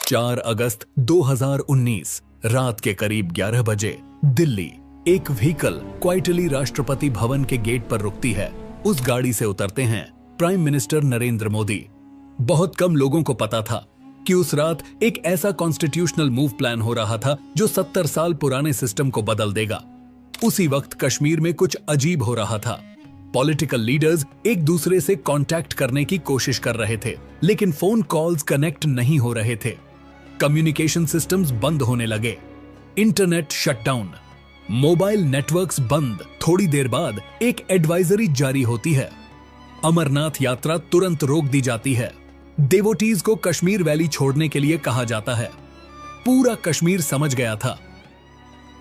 4 अगस्त 2019 रात के करीब 11 बजे दिल्ली। एक व्हीकल क्वाइटली राष्ट्रपति भवन के गेट पर रुकती है। उस गाड़ी से उतरते हैं प्राइम मिनिस्टर नरेंद्र मोदी। बहुत कम लोगों को पता था कि उस रात एक ऐसा कॉन्स्टिट्यूशनल मूव प्लान हो रहा था जो 70 साल पुराने सिस्टम को बदल देगा। उसी वक्त कश्मीर में कुछ अजीब हो रहा था। पॉलिटिकल लीडर्स एक दूसरे से कांटेक्ट करने की कोशिश कर रहे थे, लेकिन फोन कॉल्स कनेक्ट नहीं हो रहे थे। कम्युनिकेशन सिस्टम्स बंद होने लगे, इंटरनेट शटडाउन, मोबाइल नेटवर्क्स बंद। थोड़ी देर बाद एक एडवाइजरी जारी होती है। अमरनाथ यात्रा तुरंत रोक दी जाती है। डेवोटीज को कश्मीर वैली छोड़ने के लिए कहा जाता है। पूरा कश्मीर समझ गया था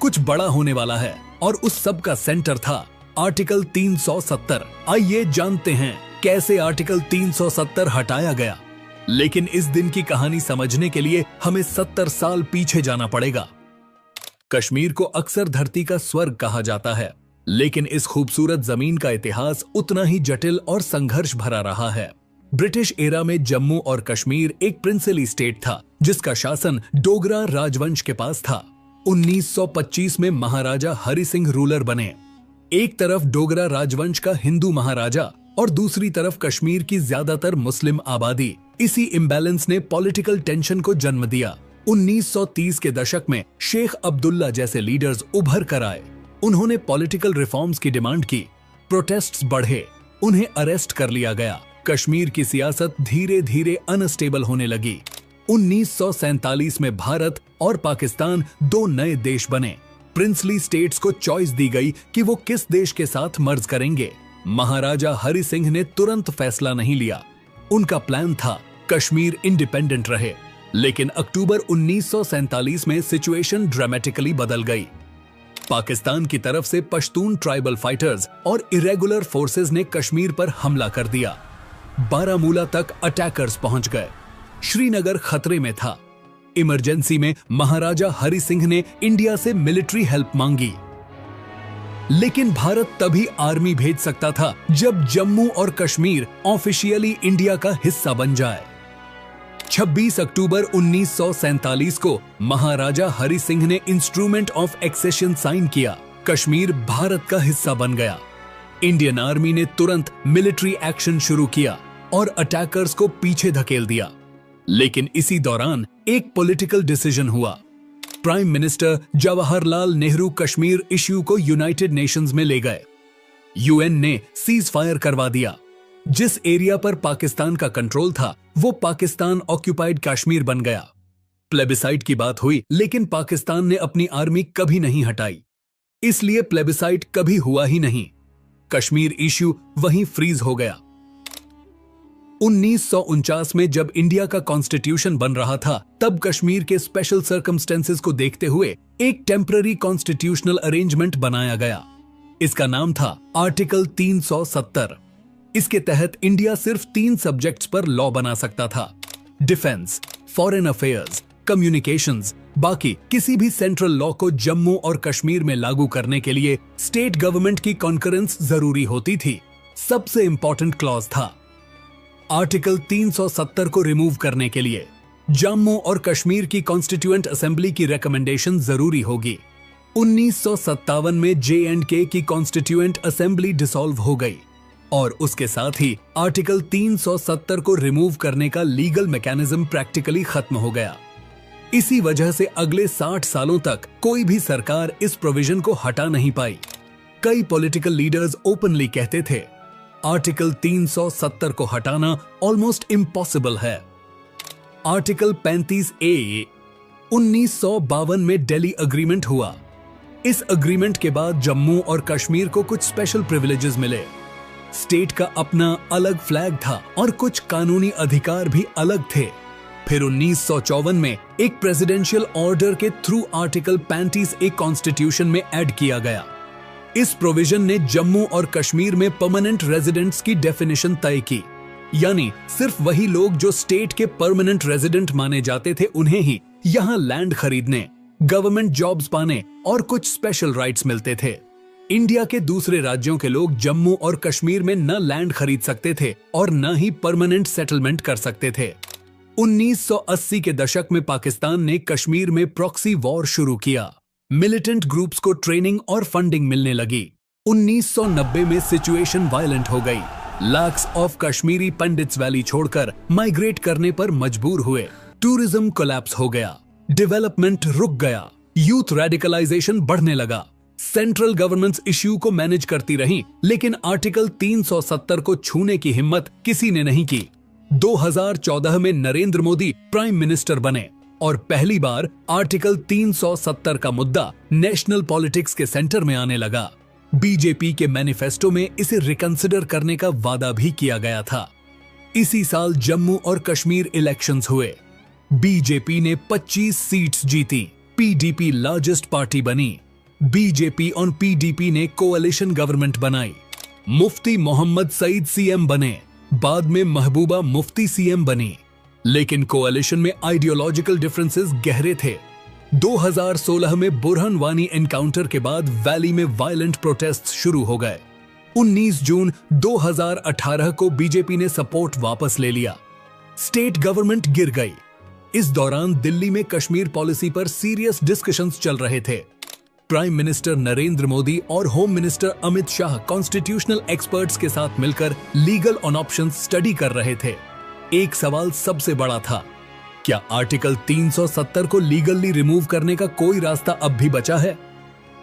कुछ बड़ा होने वाला है, और उस सब का सेंटर था आर्टिकल 370। आइए जानते हैं कैसे आर्टिकल 370 हटाया गया। लेकिन इस दिन की कहानी समझने के लिए हमें 70 साल पीछे जाना पड़ेगा। कश्मीर को अक्सर धरती का स्वर्ग कहा जाता है, लेकिन इस खूबसूरत जमीन का इतिहास उतना ही जटिल और संघर्ष भरा रहा है। ब्रिटिश एरा में जम्मू और कश्मीर एक प्रिंसली स्टेट था जिसका शासन डोगरा राजवंश के पास था। 1925 में महाराजा हरि सिंह रूलर बने। एक तरफ डोगरा राजवंश का हिंदू महाराजा और दूसरी तरफ कश्मीर की ज्यादातर मुस्लिम आबादी। इसी इम्बैलेंस ने पॉलिटिकल टेंशन को जन्म दिया। 1930 के दशक में शेख अब्दुल्ला जैसे लीडर्स उभर कर आए। उन्होंने पॉलिटिकल रिफॉर्म्स की डिमांड की। प्रोटेस्ट्स बढ़े, उन्हें अरेस्ट कर लिया गया। कश्मीर की सियासत धीरे धीरे अनस्टेबल होने लगी। 1947 में भारत और पाकिस्तान दो नए देश बने। प्रिंसली स्टेट्स को चॉइस दी गई कि वो किस देश के साथ मर्ज करेंगे। महाराजा हरि सिंह ने तुरंत फैसला नहीं लिया। उनका प्लान था कश्मीर इंडिपेंडेंट रहे, लेकिन अक्टूबर 1947 में सिचुएशन ड्रामेटिकली बदल गई। पाकिस्तान की तरफ से पश्तून ट्राइबल फाइटर्स और इरेगुलर फोर्सेस ने कश्मीर पर हमला कर दिया। बारामूला तक अटैकर्स पहुंच गए। श्रीनगर खतरे में था। इमरजेंसी में महाराजा हरि सिंह ने इंडिया से मिलिट्री हेल्प मांगी, लेकिन भारत तभी आर्मी भेज सकता था जब जम्मू और कश्मीर ऑफिशियली इंडिया का हिस्सा बन जाए। 26 अक्टूबर 1947 को महाराजा हरि सिंह ने इंस्ट्रूमेंट ऑफ एक्सेशन साइन किया। कश्मीर भारत का हिस्सा बन गया। इंडियन आर्मी ने तुरंत मिलिट्री एक्शन शुरू किया और अटैकर्स को पीछे धकेल दिया। लेकिन इसी दौरान एक पॉलिटिकल डिसीजन हुआ। Prime minister Jawaharlal Nehru Kashmir issue को यूनाइटेड नेशंस में ले गए। यूएन ने सीज फायर करवा दिया। जिस एरिया पर पाकिस्तान का कंट्रोल था वो पाकिस्तान ऑक्यूपाइड कश्मीर बन गया। प्लेबिसाइट की बात हुई, लेकिन पाकिस्तान ने अपनी आर्मी कभी नहीं हटाई, इसलिए प्लेबिसाइट कभी हुआ ही नहीं। कश्मीर इश्यू वहीं फ्रीज हो गया। 1949 में जब इंडिया का कॉन्स्टिट्यूशन बन रहा था, तब कश्मीर के स्पेशल सर्कमस्टेंसेस को देखते हुए एक टेम्पररी कॉन्स्टिट्यूशनल अरेंजमेंट बनाया गया। इसका नाम था आर्टिकल 370। इसके तहत इंडिया सिर्फ 3 सब्जेक्ट्स पर लॉ बना सकता था: डिफेंस, फॉरेन अफेयर्स, कम्युनिकेशंस। बाकी किसी भी सेंट्रल लॉ को जम्मू और कश्मीर में लागू करने के लिए स्टेट गवर्नमेंट की कॉन्करेंस जरूरी होती थी। सबसे इंपॉर्टेंट क्लॉज था आर्टिकल 370 को रिमूव करने के लिए जम्मू और कश्मीर की कॉन्स्टिट्यूएंट असेंबली की रिकमेंडेशन जरूरी होगी। 1957 में J&K की कॉन्स्टिट्यूएंट असेंबली डिसॉल्व हो गई और उसके साथ ही आर्टिकल 370 को रिमूव करने का लीगल मैकेनिज्म प्रैक्टिकली खत्म हो गया। इसी वजह से अगले 60 सालों तक कोई भी सरकार इस प्रोविजन को हटा नहीं पाई। कई पॉलिटिकल लीडर्स ओपनली कहते थे आर्टिकल 370 को हटाना ऑलमोस्ट इम्पॉसिबल है। आर्टिकल 35A 1952 में दिल्ली अग्रीमेंट हुआ। इस अग्रीमेंट के बाद जम्मू और कश्मीर को कुछ स्पेशल प्रिविलेजेस मिले। स्टेट का अपना अलग फ्लैग था और कुछ कानूनी अधिकार भी अलग थे। फिर 1954 में एक प्रेसिडेंशियल ऑर्डर के थ्रू आर्टिकल 35A कॉन्स्टिट्यूशन में ऐड किया गया। इस प्रोविजन ने जम्मू और कश्मीर में परमानेंट रेजिडेंट्स की डेफिनेशन तय की, यानी सिर्फ वही लोग जो स्टेट के परमानेंट रेजिडेंट माने जाते थे उन्हें ही यहाँ लैंड खरीदने, गवर्नमेंट जॉब्स पाने और कुछ स्पेशल राइट्स मिलते थे। इंडिया के दूसरे राज्यों के लोग जम्मू और कश्मीर में न लैंड खरीद सकते थे और न ही परमानेंट सेटलमेंट कर सकते थे। 1980 के दशक में पाकिस्तान ने कश्मीर में प्रॉक्सी वॉर शुरू किया। मिलिटेंट ग्रुप्स को ट्रेनिंग और फंडिंग मिलने लगी। 1990 में सिचुएशन वायलेंट हो गई। Lakhs of Kashmiri pandits valley छोड़कर माइग्रेट करने पर मजबूर हुए। टूरिज्म कोलैप्स हो गया, डेवलपमेंट रुक गया, यूथ रेडिकलाइजेशन बढ़ने लगा। सेंट्रल गवर्नमेंट्स इश्यू को मैनेज करती रही, लेकिन आर्टिकल 370 को छूने की हिम्मत किसी ने नहीं की। 2014 में नरेंद्र मोदी प्राइम मिनिस्टर बने और पहली बार आर्टिकल 370 का मुद्दा नेशनल पॉलिटिक्स के सेंटर में आने लगा। बीजेपी के मैनिफेस्टो में इसे रिकंसिडर करने का वादा भी किया गया था। इसी साल जम्मू और कश्मीर इलेक्शंस हुए। बीजेपी ने 25 सीट्स जीती। पीडीपी लार्जेस्ट पार्टी बनी। बीजेपी और पीडीपी ने कोalition गवर्नमेंट बनाई। मुफ्ती मोहम्मद सईद सीएम बने। बाद में महबूबा मुफ्ती सीएम बनी, लेकिन कोalition में आइडियोलॉजिकल डिफरेंसेस गहरे थे। 2016 में बुरहान वानी एनकाउंटर के बाद वैली में वायलेंट प्रोटेस्ट शुरू हो गए। 19 जून 2018 को बीजेपी ने सपोर्ट वापस ले लिया। स्टेट गवर्नमेंट गिर गई। इस दौरान दिल्ली में कश्मीर पॉलिसी पर सीरियस डिस्कशंस चल रहे थे। प्राइम मिनिस्टर नरेंद्र मोदी और home minister Amit Shah constitutional experts के साथ मिलकर लीगल ऑन ऑप्शंस स्टडी कर रहे थे। एक सवाल सबसे बड़ा था, क्या आर्टिकल 370 को लीगली रिमूव करने का कोई रास्ता अब भी बचा है?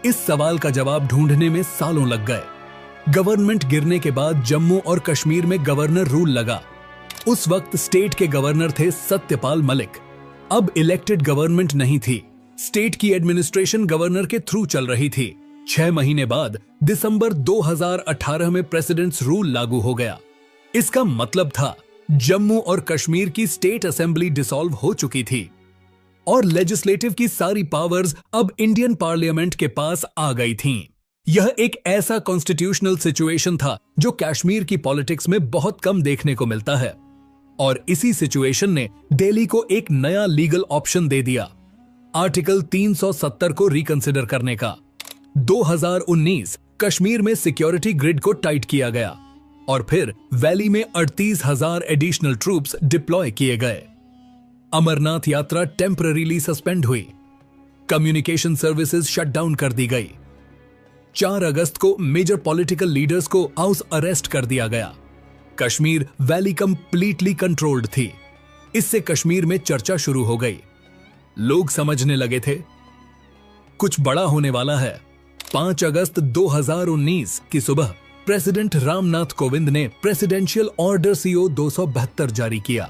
इस सवाल का जवाब ढूंढने में सालों लग गए। गवर्नमेंट गिरने के बाद जम्मू और कश्मीर में गवर्नर रूल लगा। उस वक्त स्टेट के गवर्नर थे सत्यपाल मलिक। अब इलेक्टेड गवर्नमेंट नहीं थी। स्टेट की एडमिनिस्ट्रेशन गवर्नर के थ्रू चल रही थी। 6 महीने बाद दिसंबर 2018 में प्रेसिडेंट्स रूल लागू हो गया। इसका मतलब था जम्मू और कश्मीर की स्टेट असेंबली डिसॉल्व हो चुकी थी और लेजिस्लेटिव की सारी पावर्स अब इंडियन पार्लियामेंट के पास आ गई थीं। यह एक ऐसा कॉन्स्टिट्यूशनल सिचुएशन था जो कश्मीर की पॉलिटिक्स में बहुत कम देखने को मिलता है, और इसी सिचुएशन ने दिल्ली को एक नया लीगल ऑप्शन दे दिया, आर्टिकल 370 को रिकंसिडर करने का। 2019 कश्मीर में सिक्योरिटी ग्रिड को टाइट किया गया और फिर वैली में 38,000 एडिशनल ट्रूप्स डिप्लॉय किए गए। अमरनाथ यात्रा टेम्पररीली सस्पेंड हुई। कम्युनिकेशन सर्विसेज शट डाउन कर दी गई। 4 अगस्त को मेजर पॉलिटिकल लीडर्स को हाउस अरेस्ट कर दिया गया। कश्मीर वैली कंप्लीटली कंट्रोल्ड थी। इससे कश्मीर में चर्चा शुरू हो गई। लोग समझने लगे थे कुछ बड़ा होने वाला है। 5 अगस्त 2019 की सुबह प्रेसिडेंट रामनाथ कोविंद ने प्रेसिडेंशियल ऑर्डर CO 272 जारी किया।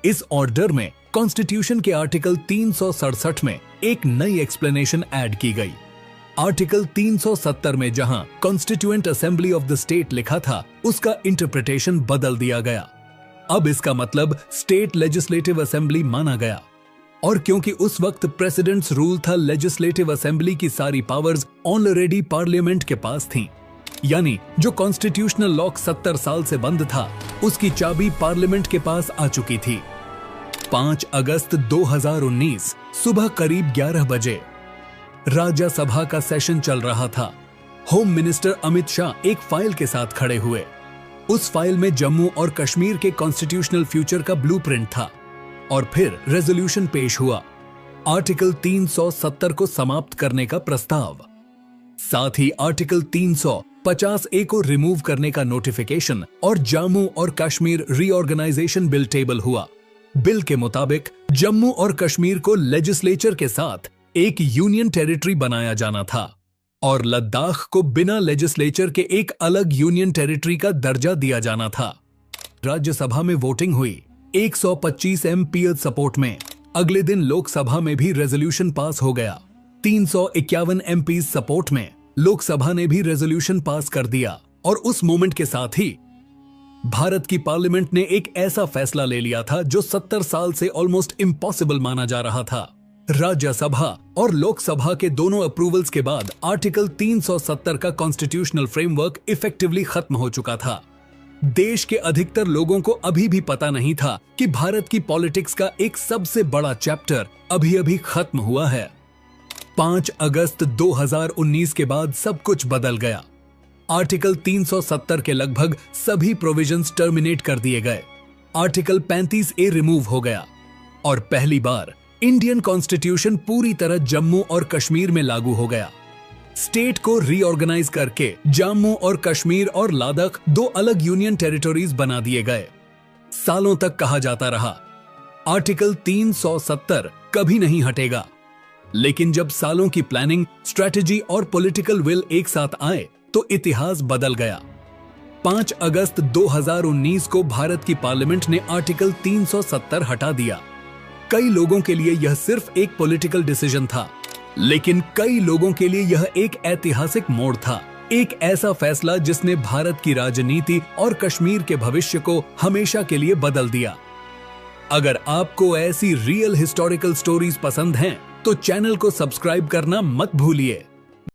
इस ऑर्डर में कॉन्स्टिट्यूशन के आर्टिकल 367 में एक नई एक्सप्लेनेशन ऐड की गई। आर्टिकल 370 में जहां constituent assembly of the state लिखा था, उसका इंटरप्रिटेशन बदल दिया गया। अब इसका मतलब स्टेट लेजिस्लेटिव असेंबली माना गया। और क्योंकि उस वक्त प्रेसिडेंट्स रूल था, लेजिस्लेटिव असेंबली की सारी पावर्स ऑलरेडी पार्लियामेंट के पास थीं। यानी जो कॉन्स्टिट्यूशनल लॉक 70 साल से बंद था, उसकी चाबी पार्लियामेंट के पास आ चुकी थी। 5 अगस्त 2019 सुबह करीब 11 बजे राज्यसभा का सेशन चल रहा था। होम मिनिस्टर अमित शाह एक फाइल के साथ खड़े हुए। उस फाइल में जम्मू और कश्मीर के कॉन्स्टिट्यूशनल फ्यूचर का ब्लूप्रिंट था और फिर रेजोल्यूशन पेश हुआ, आर्टिकल 370 को समाप्त करने का प्रस्ताव। साथ ही आर्टिकल 350A को रिमूव करने का नोटिफिकेशन और जम्मू और कश्मीर रीऑर्गेनाइजेशन बिल टेबल हुआ। बिल के मुताबिक जम्मू और कश्मीर को लेजिस्लेचर के साथ एक यूनियन टेरिटरी बनाया जाना था और लद्दाख को बिना लेजिस्लेचर के एक अलग यूनियन टेरिटरी का दर्जा दिया जाना था। राज्यसभा में वोटिंग हुई 125 MPs सपोर्ट में। अगले दिन लोकसभा में भी रेजोल्यूशन पास हो गया। 351 MPs सपोर्ट में लोकसभा ने भी रेजोल्यूशन पास कर दिया और उस मोमेंट के साथ ही भारत की पार्लियामेंट ने एक ऐसा फैसला ले लिया था जो 70 साल से ऑलमोस्ट इम्पॉसिबल माना जा रहा था। राज्यसभा और लोकसभा के दोनों अप्रूवल्स के बाद आर्टिकल 370 का कॉन्स्टिट्यूशनल फ्रेमवर्क इफेक्टिवली खत्म हो चुका था। देश के अधिकतर लोगों को अभी भी पता नहीं था कि भारत की पॉलिटिक्स का एक सबसे बड़ा चैप्टर अभी अभी खत्म हुआ है। 5 अगस्त 2019 के बाद सब कुछ बदल गया। आर्टिकल 370 के लगभग सभी प्रोविजंस टर्मिनेट कर दिए गए। आर्टिकल 35A रिमूव हो गया और पहली बार इंडियन कॉन्स्टिट्यूशन पूरी तरह जम्मू और कश्मीर में लागू हो गया। स्टेट को रीऑर्गेनाइज करके जम्मू और कश्मीर और लद्दाख 2 अलग यूनियन टेरिटोरीज बना दिए गए। सालों तक कहा जाता रहा आर्टिकल 370 कभी नहीं हटेगा, लेकिन जब सालों की प्लानिंग, स्ट्रेटेजी और पॉलिटिकल विल एक साथ आए तो इतिहास बदल गया। 5 अगस्त 2019 को भारत की पार्लियामेंट ने आर्टिकल 370 हटा दिया। कई लोगों के लिए यह सिर्फ एक पॉलिटिकल डिसीजन था, लेकिन कई लोगों के लिए यह एक ऐतिहासिक मोड़ था, एक ऐसा फैसला जिसने भारत की राजनीति और कश्मीर के भविष्य को हमेशा के लिए बदल दिया। अगर आपको ऐसी रियल हिस्टोरिकल स्टोरीज पसंद हैं, तो चैनल को सब्सक्राइब करना मत भूलिए।